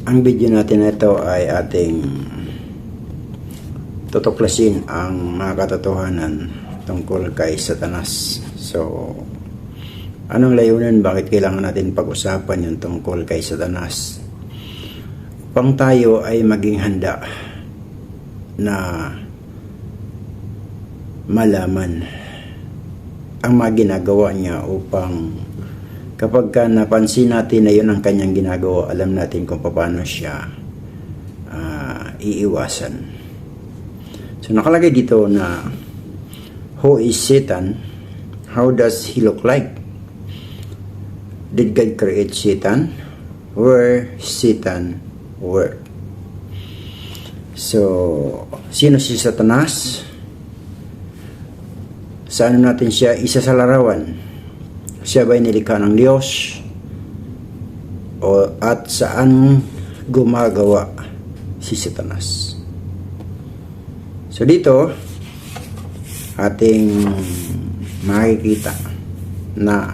Ang video natin na ito ay ating tutuklasin ang mga katotohanan tungkol kay Satanas. So, anong layunin? Bakit kailangan natin pag-usapan yung tungkol kay Satanas? Upang tayo ay maging handa na malaman ang mga ginagawa niya, upang kapag napansin natin na yun ang kanyang ginagawa, alam natin kung paano siya iiwasan. So nakalagay dito na, who is Satan? How does he look like? Did God create Satan? Where Satan work? So, sino si Satanas? Saan natin siya isa sa larawan? Siya ba'y nilikha ng Diyos? At saan gumagawa si Satanas? So dito, ating makikita na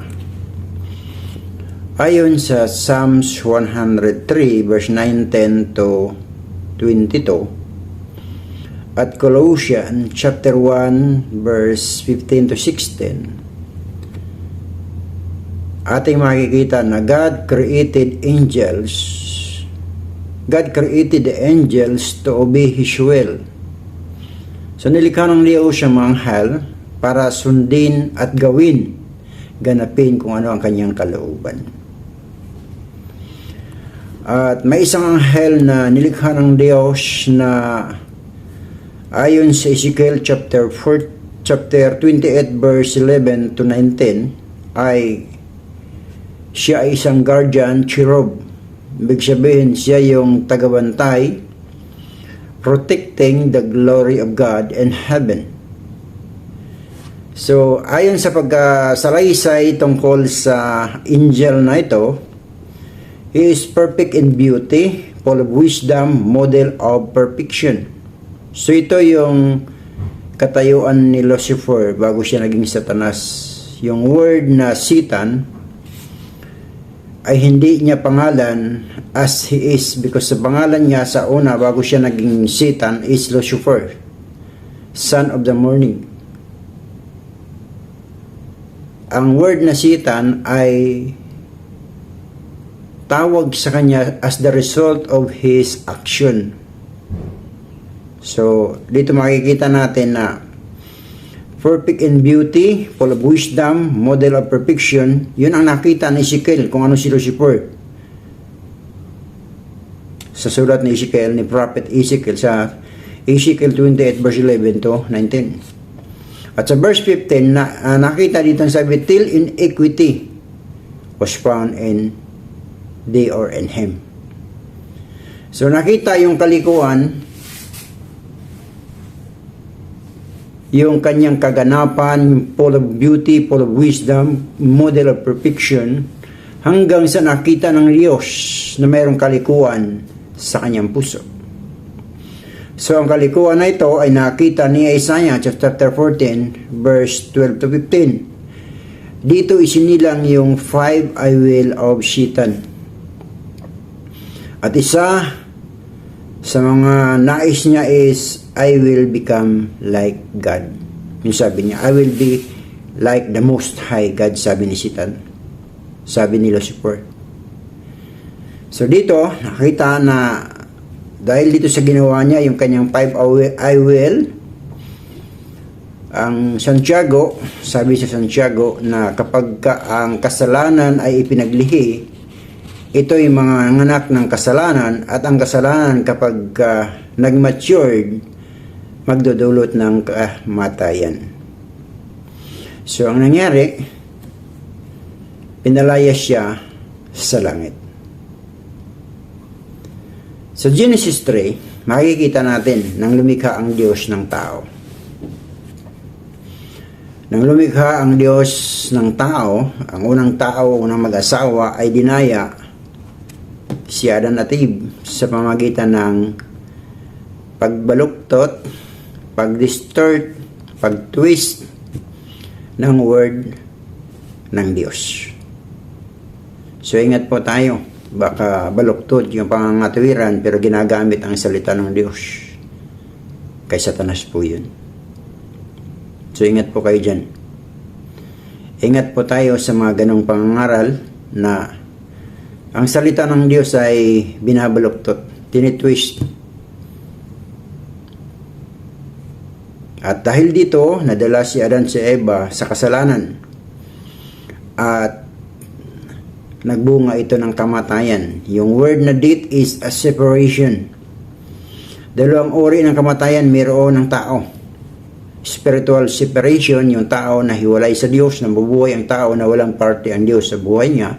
ayon sa Psalms 103 verse 9, 10 to 22 at Colossians chapter 1 verse 15 to 16, ating makikita na God created the angels to obey His will. So nilikha ng Diyos ang mga anghel para sundin at ganapin kung ano ang kanyang kalooban. At may isang anghel na nilikha ng Diyos na ayon sa Ezekiel chapter 28 verse 11 to 19 ay siya ay isang guardian cherub. Ibig sabihin, siya yung tagabantay, protecting the glory of God in heaven. So, ayon sa pagkasalaysay tungkol sa angel na ito, he is perfect in beauty, full of wisdom, model of perfection. So, ito yung katayuan ni Lucifer bago siya naging Satanas. Yung word na Satan ay hindi niya pangalan as he is, because sa pangalan niya sa una bago siya naging Satan is Lucifer, son of the morning. Ang word na Satan ay tawag sa kanya as the result of his action. So dito makikita natin na perfect in beauty, full of wisdom, model of perfection. Yun ang nakita ni Ezekiel kung ano si Lucifer. Sa sulat ni Ezekiel, ni Prophet Ezekiel, sa Ezekiel 28 verse 11 to 19. At sa verse 15, nakita dito ang sabi, till iniquity was found in thee or in him. So nakita yung kalikuan, yung kanyang kaganapan, full of beauty, full of wisdom, model of perfection, hanggang sa nakita ng Diyos na mayroong kalikuan sa kanyang puso. So ang kalikuan na ito ay nakita ni Isaiah chapter 14 verse 12 to 15. Dito isinilang yung 5 I will of Satan. At isa sa mga nais niya is, I will become like God. Yung sabi niya, I will be like the Most High God, sabi ni Satan. Sabi ni Lucifer. So dito, nakita na dahil dito sa ginawa niya, yung kanyang 5 I will, ang Santiago, sabi sa Santiago na kapag ang kasalanan ay ipinaglihi, ito yung mga anak ng kasalanan, at ang kasalanan kapag nag-matured, magdudulot ng kamatayan. So ang nangyari, pinalaya siya sa langit. Sa Genesis 3, makikita natin nang lumikha ang Diyos ng tao. Nang lumikha ang Diyos ng tao, ang unang tao, unang mag-asawa ay dinaya si Adan at Eve sa pamamagitan ng pagbaluktot, pag-distort, pag-twist ng word ng Diyos. So ingat po tayo Baka baluktot yung pangangatuwiran pero ginagamit ang salita ng Diyos. Kay Satanas po yun. So ingat po kayo dyan. Ingat po tayo sa mga ganong pangangaral na ang salita ng Diyos ay binabaluktot, tinitwist. At dahil dito, nadala si Adan si Eva sa kasalanan. At nagbunga ito ng kamatayan. Yung word na death is a separation. Dalawang uri ng kamatayan mayroon ng tao. Spiritual separation, yung tao na hiwalay sa Diyos, nabubuhay ang tao na walang parte ang Diyos sa buhay niya.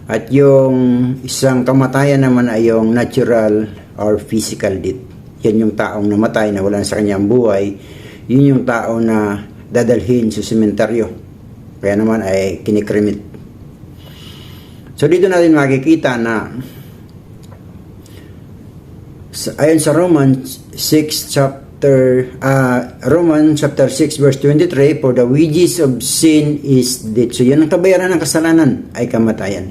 At yung isang kamatayan naman ay yung natural or physical death. Yan yung taong namatay na wala sa kanyang buhay. Yun yung tao na dadalhin sa sementeryo. Kaya naman ay kinikremit. So dito natin makikita na ayon sa Romans chapter 6 verse 23, for the wages of sin is death. So yan ang kabayaran ng kasalanan ay kamatayan.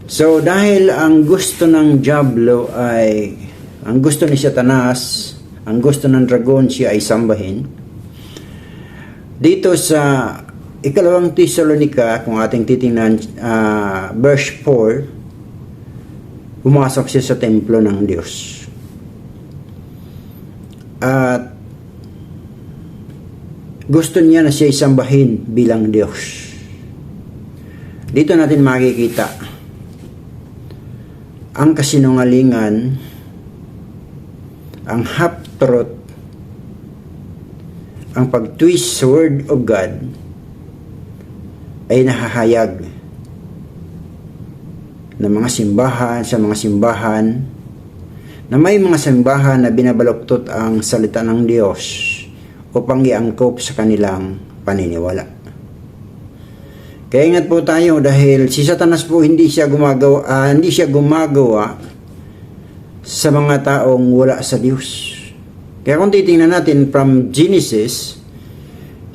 So dahil ang gusto ng diablo ay, ang gusto ni Satanas, ang gusto ng dragon siya ay sambahin. Dito sa ikalawang Tesalonica, kung ating titingnan verse 4, pumasok siya sa templo ng Diyos. At gusto niya na siya isambahin bilang Diyos. Dito natin makikita ang kasinungalingan, ang half-truth, ang pag-twist sa Word of God ay nahahayag ng mga simbahan, sa mga simbahan, na may mga simbahan na binabaluktot ang salita ng Diyos upang iangkop sa kanilang paniniwala. Kaya ingat po tayo dahil si Satanas po hindi siya gumagawa sa mga taong wala sa Diyos. Kaya kung titingnan natin from Genesis,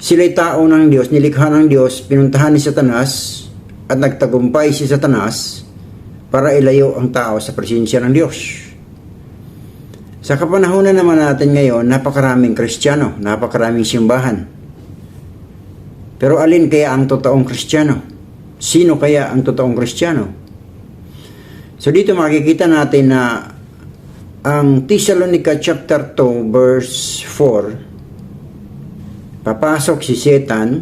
sila'y tao ng Diyos, nilikha ng Diyos, pinuntahan ni Satanas at nagtagumpay si Satanas para ilayo ang tao sa presensya ng Diyos. Sa kapanahunan naman natin ngayon, napakaraming Kristiyano, napakaraming simbahan. Pero alin kaya ang totoong Kristiyano? Sino kaya ang totoong Kristiyano? So dito makikita natin na ang Thessalonica chapter 2 verse 4, papasok si Satan,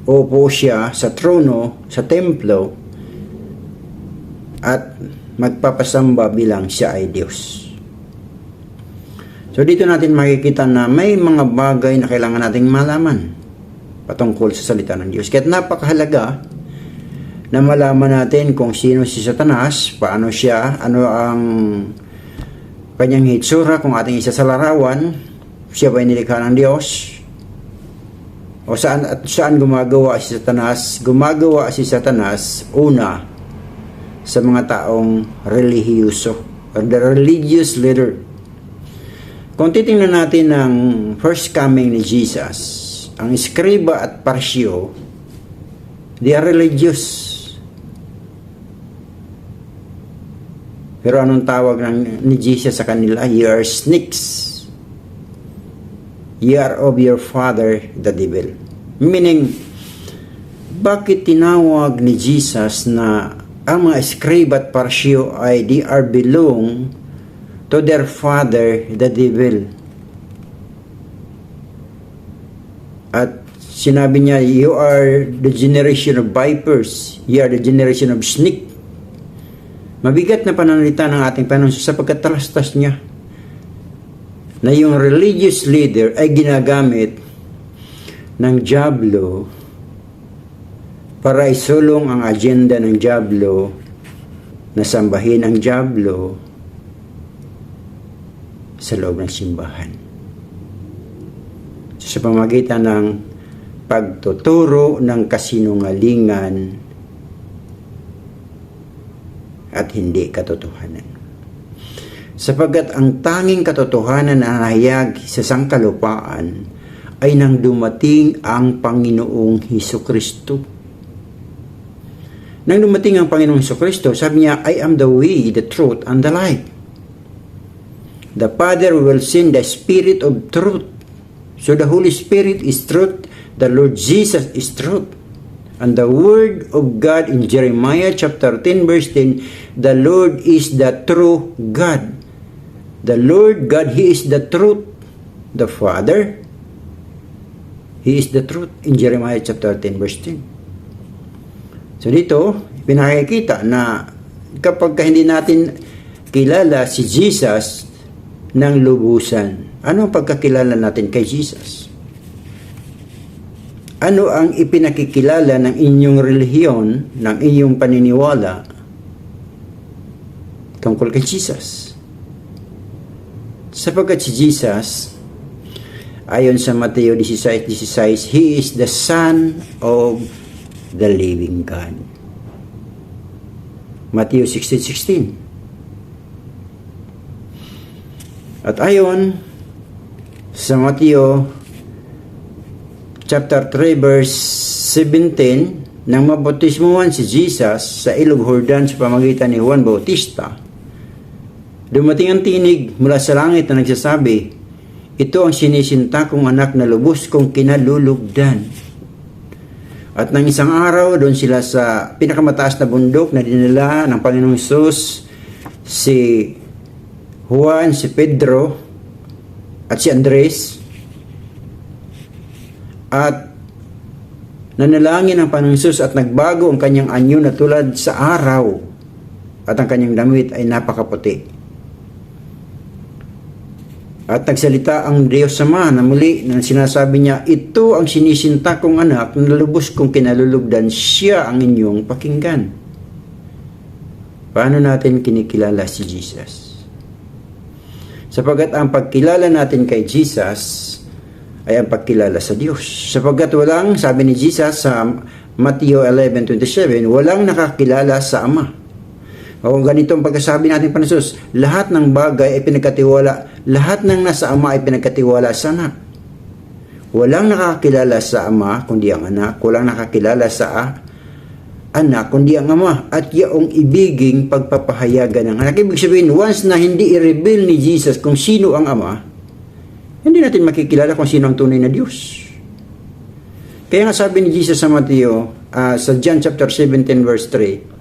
upo siya sa trono, sa templo, at magpapasamba bilang siya ay Diyos. So dito natin makikita na may mga bagay na kailangan nating malaman patungkol sa salita ng Diyos. Kaya napakahalaga na malaman natin kung sino si Satanas, paano siya, ano ang kanyang hitsura, kung ating isasalarawan, siya ba nilikha ng Diyos? O saan gumagawa si Satanas? Gumagawa si Satanas una sa mga taong relihiyoso, or the religious leader. Kung titingnan natin ang first coming ni Jesus, ang Eskriba at Parsyo, they are religious. Pero anong tawag ni Jesus sa kanila? You are snakes. You are of your father, the devil. Meaning, bakit tinawag ni Jesus na ang mga Eskriba at Parsyo ay they are belong to their father, the devil? At sinabi niya, you are the generation of vipers. You are the generation of snake. Mabigat na pananalita ng ating Panginoon sapagkat talastas niya na yung religious leader ay ginagamit ng diablo para isulong ang agenda ng diablo na sambahin ang diablo sa loob ng simbahan. Sa pamamagitan ng pagtuturo ng kasinungalingan at hindi katotohanan. Sapagkat ang tanging katotohanan na nahayag sa sangkalupaan ay nang dumating ang Panginoong Hesukristo. Nang dumating ang Panginoong Jesucristo, sabi niya, I am the way, the truth, and the life. The Father will send the Spirit of truth. So the Holy Spirit is truth. The Lord Jesus is truth. And the Word of God in Jeremiah chapter 10 verse 10, the Lord is the true God. The Lord God, He is the truth. The Father, He is the truth in Jeremiah chapter 10 verse 10. So dito, pinakikita na kapag hindi natin kilala si Jesus ng lubusan, ano ang pagkakilala natin kay Jesus? Ano ang ipinakikilala ng inyong relihiyon, ng inyong paniniwala tungkol kay Jesus? Sapagkat si Jesus, ayon sa Mateo 16:16, He is the Son of the living God. Mateo 16:16. At ayon sa Mateo chapter 3 verse 17, nang mabautismuhan si Jesus sa ilog Jordan sa pamagitan ni Juan Bautista, dumating ang tinig mula sa langit na nagsasabi, ito ang sinisinta kong anak na lubos kong kinalulugdan. At nang isang araw, doon sila sa pinakamataas na bundok na dinala ng Panginoong Hesus, si Juan, si Pedro, at si Andres. At nanalangin ang Panginoong Hesus at nagbago ang kanyang anyo na tulad sa araw. At ang kanyang damit ay napakaputi. At nagsalita ang Diyos Ama na muli na sinasabi niya, ito ang sinisinta kong anak na lubos kong kinalulugdan, siya ang inyong pakinggan. Paano natin kinikilala si Jesus? Sapagat ang pagkilala natin kay Jesus ay ang pagkilala sa Diyos. Sapagat walang, sabi ni Jesus sa Matthew 11:27, walang nakakilala sa Ama. O ganito ang pagkasabi natin Panginoon, lahat ng bagay ay pinagkatiwala, lahat ng nasa Ama ay pinagkatiwala sa Anak. Walang nakakilala sa Ama kundi ang Anak, walang nakakilala sa Anak kundi ang Ama, at yaong ibiging pagpapahayagan ng Anak. Ibig sabihin, once na hindi i-reveal ni Jesus kung sino ang Ama, hindi natin makikilala kung sino ang tunay na Diyos. Kaya nga sabi ni Jesus sa Mateo, sa John chapter 17 verse 3,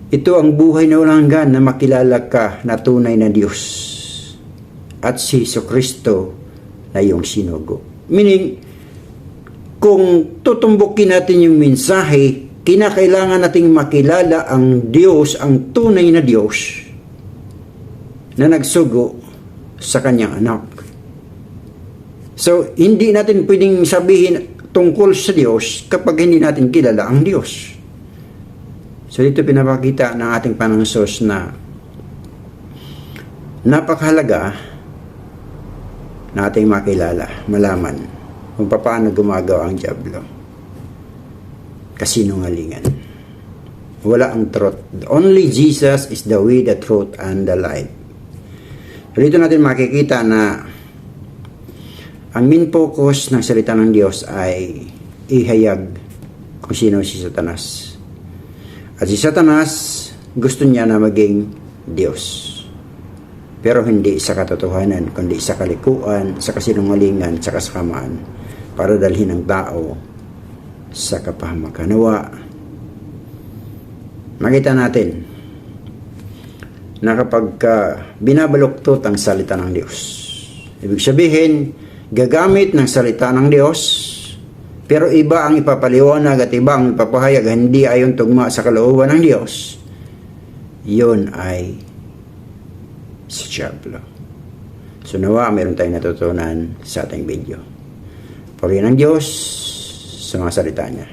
ito ang buhay na walang hanggan na makilala ka na tunay na Diyos at si Jesucristo na iyong sinugo. Meaning, kung tutumbukin natin yung mensahe, kinakailangan nating makilala ang Diyos, ang tunay na Diyos na nagsugo sa kanyang anak. So, hindi natin pwedeng sabihin tungkol sa Diyos kapag hindi natin kilala ang Diyos. So dito pinapakita ng ating Panginoong Hesus na napakahalaga na ating makilala, malaman kung paano gumagawa ang dyablo. Kasinungalingan. Wala ang truth. Only Jesus is the way, the truth, and the life. So dito natin makikita na ang main focus ng salita ng Diyos ay ihayag kung sino si Satanas. At si Satanas, gusto niya na maging Diyos. Pero hindi sa katotohanan, kundi sa kalikuan, sa kasinungalingan, sa kasamaan, para dalhin ang tao sa kapahamakan. Nawa, makita natin na kapag binabaluktot ang salita ng Diyos, ibig sabihin, gagamit ng salita ng Diyos, pero iba ang ipapaliwanag at iba ang ipapahayag hindi ayon tugma sa kalooban ng Diyos, yun ay sa dyablo. So nawa, meron tayong natutunan sa ating video. Purihin ng Diyos sa mga salita niya.